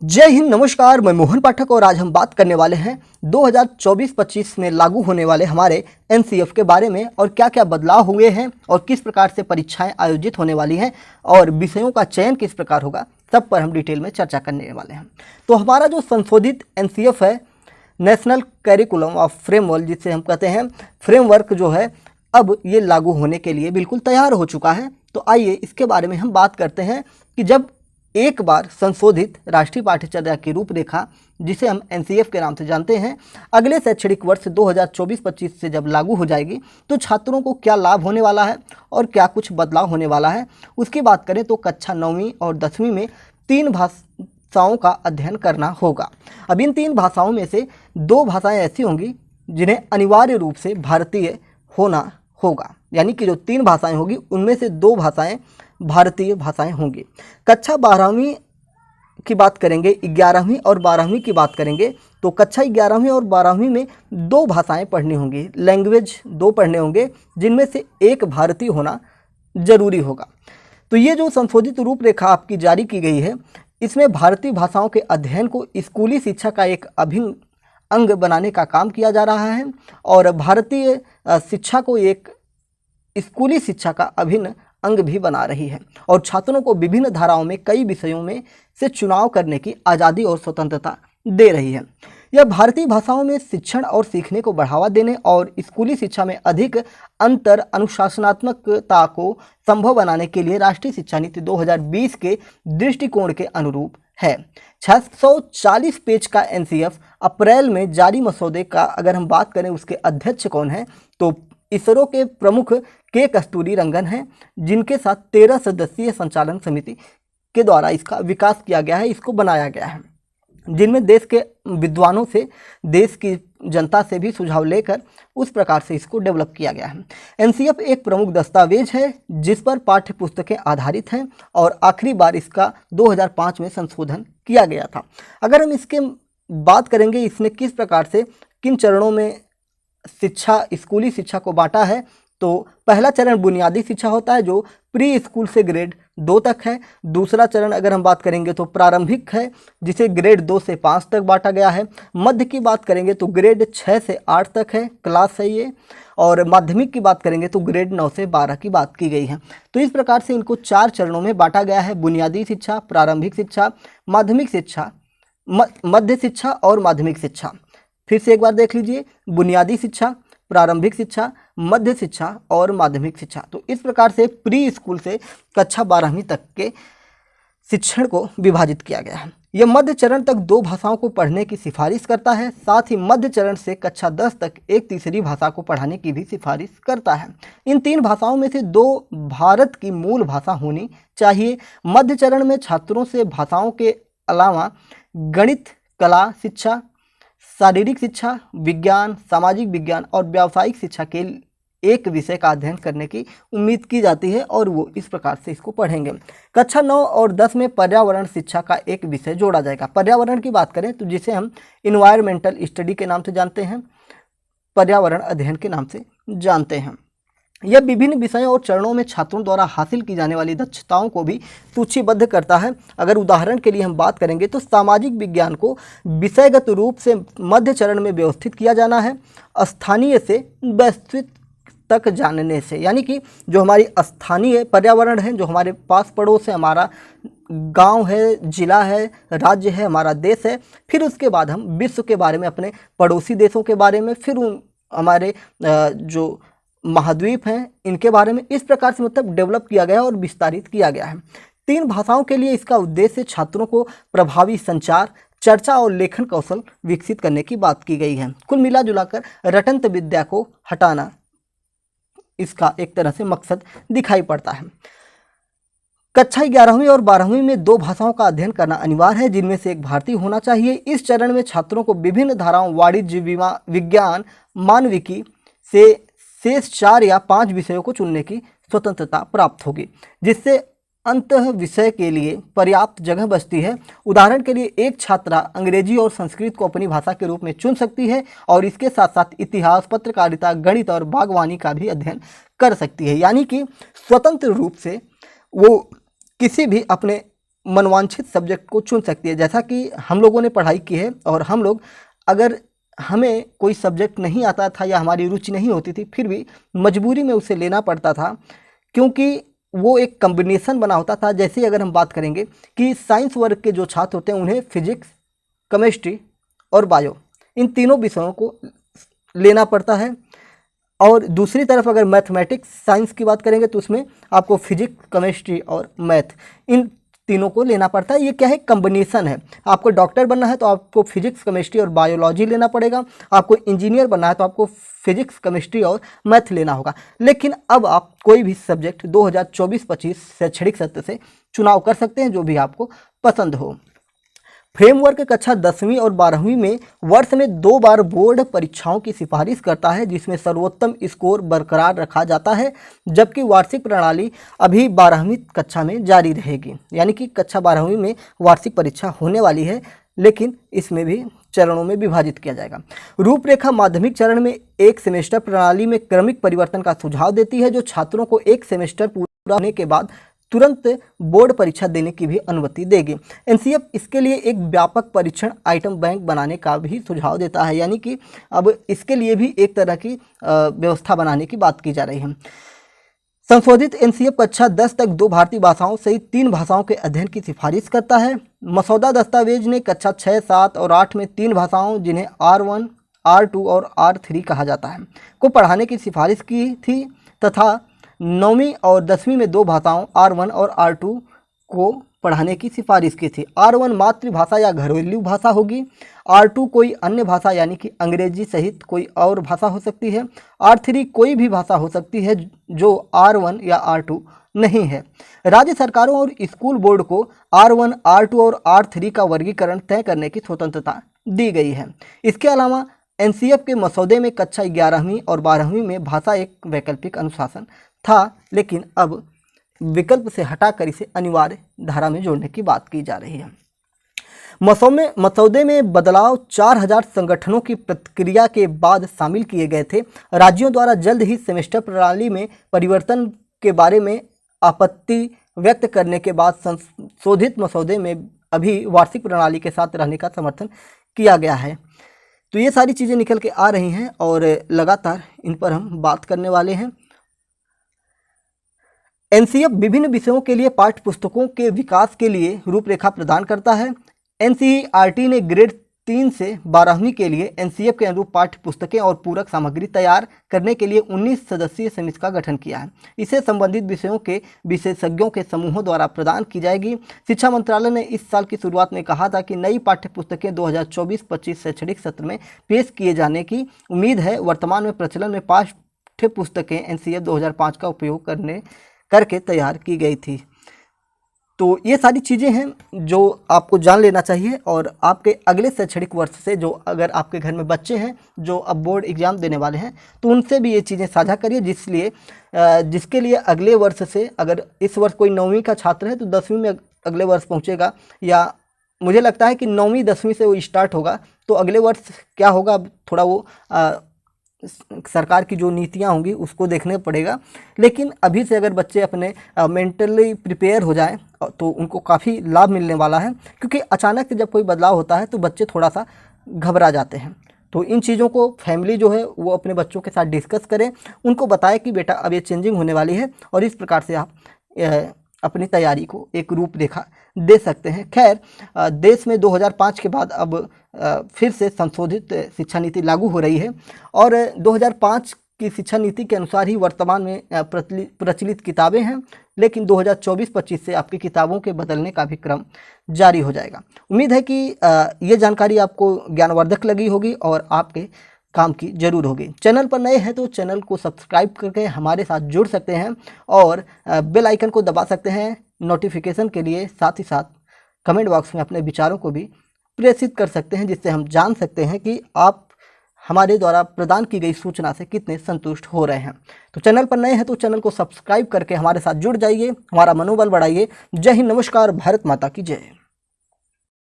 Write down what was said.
जय हिंद, नमस्कार। मैं मोहन पाठक और आज हम बात करने वाले हैं 2024-25 में लागू होने वाले हमारे एनसीएफ के बारे में और क्या क्या बदलाव हुए हैं और किस प्रकार से परीक्षाएं आयोजित होने वाली हैं और विषयों का चयन किस प्रकार होगा, सब पर हम डिटेल में चर्चा करने वाले हैं। तो हमारा जो संशोधित एनसीएफ है, नेशनल करिकुलम ऑफ फ्रेमवर्क, जिसे हम कहते हैं फ्रेमवर्क, जो है अब ये लागू होने के लिए बिल्कुल तैयार हो चुका है। तो आइए इसके बारे में हम बात करते हैं कि जब एक बार संशोधित राष्ट्रीय पाठ्यचर्या की रूपरेखा, जिसे हम एनसीएफ के नाम से जानते हैं, अगले शैक्षणिक वर्ष 2024-25 से जब लागू हो जाएगी तो छात्रों को क्या लाभ होने वाला है और क्या कुछ बदलाव होने वाला है, उसकी बात करें तो कक्षा 9वीं और 10वीं में 3 भाषाओं का अध्ययन करना होगा। अब इन 3 भाषाओं में से 2 भाषाएं ऐसी होंगी जिन्हें अनिवार्य रूप से भारतीय होना होगा, यानी कि जो 3 भाषाएं होगी उनमें से 2 भाषाएं भारतीय भाषाएं होंगी। कक्षा 12वीं की बात करेंगे, 11वीं और 12वीं की बात करेंगे तो कक्षा 11वीं और 12वीं में 2 भाषाएं पढ़नी होंगी, लैंग्वेज 2 पढ़ने होंगे, जिनमें से एक भारतीय होना जरूरी होगा। तो ये जो संशोधित रूपरेखा आपकी जारी की गई है, इसमें भारतीय भाषाओं के अध्ययन को स्कूली शिक्षा का एक अभिन्न अंग बनाने का काम किया जा रहा है और भारतीय शिक्षा को एक स्कूली शिक्षा का अभिन्न अंग भी बना रही है और छात्रों को विभिन्न धाराओं में कई विषयों में से चुनाव करने की आज़ादी और स्वतंत्रता दे रही है। यह भारतीय भाषाओं में शिक्षण और सीखने को बढ़ावा देने और स्कूली शिक्षा में अधिक अंतर अनुशासनात्मकता को संभव बनाने के लिए राष्ट्रीय शिक्षा नीति 2020 के दृष्टिकोण के अनुरूप है। 640 पेज का एनसीएफ अप्रैल में जारी मसौदे का अगर हम बात करें, उसके अध्यक्ष कौन है तो इसरो के प्रमुख के कस्तूरी रंगन हैं, जिनके साथ 13 सदस्यीय संचालन समिति के द्वारा इसका विकास किया गया है, इसको बनाया गया है, जिनमें देश के विद्वानों से, देश की जनता से भी सुझाव लेकर उस प्रकार से इसको डेवलप किया गया है। एनसीएफ एक प्रमुख दस्तावेज है जिस पर पाठ्य पुस्तकें आधारित हैं और आखिरी बार इसका 2005 में संशोधन किया गया था। अगर हम इसके बात करेंगे इसने किस प्रकार से किन चरणों में शिक्षा, स्कूली शिक्षा को बांटा है, तो पहला चरण बुनियादी शिक्षा होता है जो प्री स्कूल से ग्रेड 2 तक है। दूसरा चरण अगर हम बात करेंगे तो प्रारंभिक है, जिसे ग्रेड 2 से 5 तक बांटा गया है। मध्य की बात करेंगे तो ग्रेड 6 से 8 तक है, क्लास है ये। और माध्यमिक की बात करेंगे तो ग्रेड 9 से 12 की बात की गई है। तो इस प्रकार से इनको 4 चरणों में बांटा गया है: बुनियादी शिक्षा, प्रारंभिक शिक्षा, माध्यमिक शिक्षा, मध्य शिक्षा और माध्यमिक शिक्षा। फिर से एक बार देख लीजिए, बुनियादी शिक्षा, प्रारंभिक शिक्षा, मध्य शिक्षा और माध्यमिक शिक्षा। तो इस प्रकार से प्री स्कूल से कक्षा 12वीं तक के शिक्षण को विभाजित किया गया है। यह मध्य चरण तक 2 भाषाओं को पढ़ने की सिफारिश करता है, साथ ही मध्य चरण से कक्षा 10 तक एक तीसरी भाषा को पढ़ाने की भी सिफारिश करता है। इन 3 भाषाओं में से 2 भारत की मूल भाषा होनी चाहिए। मध्य चरण में छात्रों से भाषाओं के अलावा गणित, कला शिक्षा, शारीरिक शिक्षा, विज्ञान, सामाजिक विज्ञान और व्यावसायिक शिक्षा के एक विषय का अध्ययन करने की उम्मीद की जाती है और वो इस प्रकार से इसको पढ़ेंगे। कक्षा 9 और 10 में पर्यावरण शिक्षा का एक विषय जोड़ा जाएगा। पर्यावरण की बात करें तो जिसे हम इन्वायरमेंटल स्टडी के नाम से जानते हैं, पर्यावरण अध्ययन के नाम से जानते हैं। यह विभिन्न विषयों और चरणों में छात्रों द्वारा हासिल की जाने वाली दक्षताओं को भी सूचीबद्ध करता है। अगर उदाहरण के लिए हम बात करेंगे तो सामाजिक विज्ञान को विषयगत रूप से मध्य चरण में व्यवस्थित किया जाना है, स्थानीय से वैश्विक तक जानने से, यानी कि जो हमारी स्थानीय पर्यावरण है, जो हमारे पास पड़ोस है, हमारा गांव है, जिला है, राज्य है, हमारा देश है, फिर उसके बाद हम विश्व के बारे में, अपने पड़ोसी देशों के बारे में, फिर हमारे जो महाद्वीप हैं इनके बारे में, इस प्रकार से मतलब डेवलप किया गया और विस्तारित किया गया है। 3 भाषाओं के लिए इसका उद्देश्य छात्रों को प्रभावी संचार, चर्चा और लेखन कौशल विकसित करने की बात की गई है। कुल मिला जुलाकर रटंत विद्या को हटाना इसका एक तरह से मकसद दिखाई पड़ता है। कक्षा 11वीं और 12वीं में 2 भाषाओं का अध्ययन करना अनिवार्य है, जिनमें से एक भारतीय होना चाहिए। इस चरण में छात्रों को विभिन्न धाराओं वाणिज्य, विज्ञान, मानविकी से शेष 4 या 5 विषयों को चुनने की स्वतंत्रता प्राप्त होगी, जिससे अंतः विषय के लिए पर्याप्त जगह बचती है। उदाहरण के लिए एक छात्रा अंग्रेजी और संस्कृत को अपनी भाषा के रूप में चुन सकती है और इसके साथ साथ इतिहास, पत्रकारिता, गणित और बागवानी का भी अध्ययन कर सकती है, यानी कि स्वतंत्र रूप से वो किसी भी अपने मनवांछित सब्जेक्ट को चुन सकती है। जैसा कि हम लोगों ने पढ़ाई की है और हम लोग अगर हमें कोई सब्जेक्ट नहीं आता था या हमारी रुचि नहीं होती थी, फिर भी मजबूरी में उसे लेना पड़ता था, क्योंकि वो एक कम्बिनेशन बना होता था। जैसे अगर हम बात करेंगे कि साइंस वर्ग के जो छात्र होते हैं उन्हें फिजिक्स, केमिस्ट्री और बायो, इन तीनों विषयों को लेना पड़ता है। और दूसरी तरफ अगर मैथमेटिक्स साइंस की बात करेंगे तो उसमें आपको फिजिक्स, केमिस्ट्री और मैथ, इन तीनों को लेना पड़ता है। ये क्या है, कम्बिनेशन है। आपको डॉक्टर बनना है तो आपको फिजिक्स, केमिस्ट्री और बायोलॉजी लेना पड़ेगा। आपको इंजीनियर बनना है तो आपको फिजिक्स, केमिस्ट्री और मैथ लेना होगा। लेकिन अब आप कोई भी सब्जेक्ट 2024-25 शैक्षणिक सत्र से चुनाव कर सकते हैं, जो भी आपको पसंद हो। फ्रेमवर्क कक्षा 10वीं और 12वीं में वर्ष में 2 बार बोर्ड परीक्षाओं की सिफारिश करता है, जिसमें सर्वोत्तम स्कोर बरकरार रखा जाता है, जबकि वार्षिक प्रणाली अभी 12वीं कक्षा में जारी रहेगी। यानी कि कक्षा 12वीं में वार्षिक परीक्षा होने वाली है, लेकिन इसमें भी चरणों में विभाजित किया जाएगा। रूपरेखा माध्यमिक चरण में एक सेमेस्टर प्रणाली में क्रमिक परिवर्तन का सुझाव देती है, जो छात्रों को एक सेमेस्टर पूरा होने के बाद तुरंत बोर्ड परीक्षा देने की भी अनुमति देगी। एनसीएफ इसके लिए एक व्यापक परीक्षण आइटम बैंक बनाने का भी सुझाव देता है, यानी कि अब इसके लिए भी एक तरह की व्यवस्था बनाने की बात की जा रही है। संशोधित एनसीएफ कक्षा 10 तक 2 भारतीय भाषाओं सहित 3 भाषाओं के अध्ययन की सिफारिश करता है। मसौदा दस्तावेज ने कक्षा 6, 7 और 8 में 3 भाषाओं, जिन्हें R1, R2 और R3 कहा जाता है, को पढ़ाने की सिफारिश की थी, तथा 9वीं और 10वीं में 2 भाषाओं R1 और R2 को पढ़ाने की सिफारिश की थी। R1 मातृभाषा या घरेलू भाषा होगी, R2 कोई अन्य भाषा यानी कि अंग्रेजी सहित कोई और भाषा हो सकती है, R3 कोई भी भाषा हो सकती है जो R1 या R2 नहीं है। राज्य सरकारों और स्कूल बोर्ड को R1, R2 और R3 का वर्गीकरण तय करने की स्वतंत्रता दी गई है। इसके अलावा एनसीएफ के मसौदे में कक्षा 11वीं और 12वीं में भाषा एक वैकल्पिक अनुशासन था, लेकिन अब विकल्प से हटाकर इसे अनिवार्य धारा में जोड़ने की बात की जा रही है। मसौदे में बदलाव 4000 संगठनों की प्रतिक्रिया के बाद शामिल किए गए थे। राज्यों द्वारा जल्द ही सेमेस्टर प्रणाली में परिवर्तन के बारे में आपत्ति व्यक्त करने के बाद संशोधित मसौदे में अभी वार्षिक प्रणाली के साथ रहने का समर्थन किया गया है। तो ये सारी चीज़ें निकल के आ रही हैं और लगातार इन पर हम बात करने वाले हैं। एनसीएफ विभिन्न विषयों के लिए पाठ्य पुस्तकों के विकास के लिए रूपरेखा प्रदान करता है। एनसीईआरटी ने ग्रेड 3 से 12वीं के लिए एनसीएफ के अनुरूप पाठ्य पुस्तकें और पूरक सामग्री तैयार करने के लिए 19 सदस्यीय समिति का गठन किया है। इसे संबंधित विषयों के विशेषज्ञों के समूहों द्वारा प्रदान की जाएगी। शिक्षा मंत्रालय ने इस साल की शुरुआत में कहा था कि नई पाठ्य पुस्तकें 2024-25 शैक्षणिक सत्र में पेश किए जाने की उम्मीद है। वर्तमान में प्रचलन में पाठ्य पुस्तकें एनसीएफ 2005 का उपयोग करके तैयार की गई थी। तो ये सारी चीज़ें हैं जो आपको जान लेना चाहिए, और आपके अगले शैक्षणिक वर्ष से जो अगर आपके घर में बच्चे हैं जो अब बोर्ड एग्ज़ाम देने वाले हैं तो उनसे भी ये चीज़ें साझा करिए, जिसके लिए अगले वर्ष से, अगर इस वर्ष कोई 9वीं का छात्र है तो 10वीं में अगले वर्ष पहुँचेगा, या मुझे लगता है कि 9वीं 10वीं से वो स्टार्ट होगा, तो अगले वर्ष क्या होगा थोड़ा वो सरकार की जो नीतियाँ होंगी उसको देखने पड़ेगा। लेकिन अभी से अगर बच्चे अपने मेंटली प्रिपेयर हो जाएं तो उनको काफ़ी लाभ मिलने वाला है, क्योंकि अचानक से जब कोई बदलाव होता है तो बच्चे थोड़ा सा घबरा जाते हैं। तो इन चीज़ों को फैमिली जो है वो अपने बच्चों के साथ डिस्कस करें, उनको बताएं कि बेटा अब ये चेंजिंग होने वाली है, और इस प्रकार से आप अपनी तैयारी को एक रूपरेखा दे सकते हैं। खैर, देश में 2005 के बाद अब फिर से संशोधित शिक्षा नीति लागू हो रही है, और 2005 की शिक्षा नीति के अनुसार ही वर्तमान में प्रचलित किताबें हैं, लेकिन 2024-25 से आपकी किताबों के बदलने का भी क्रम जारी हो जाएगा। उम्मीद है कि ये जानकारी आपको ज्ञानवर्धक लगी होगी और आपके काम की जरूर होगी। चैनल पर नए हैं तो चैनल को सब्सक्राइब करके हमारे साथ जुड़ सकते हैं, और बेल आइकन को दबा सकते हैं नोटिफिकेशन के लिए। साथ ही साथ कमेंट बॉक्स में अपने विचारों को भी प्रेषित कर सकते हैं, जिससे हम जान सकते हैं कि आप हमारे द्वारा प्रदान की गई सूचना से कितने संतुष्ट हो रहे हैं। तो चैनल पर नए हैं तो चैनल को सब्सक्राइब करके हमारे साथ जुड़ जाइए, हमारा मनोबल बढ़ाइए। जय हिंद, नमस्कार, भारत माता की जय।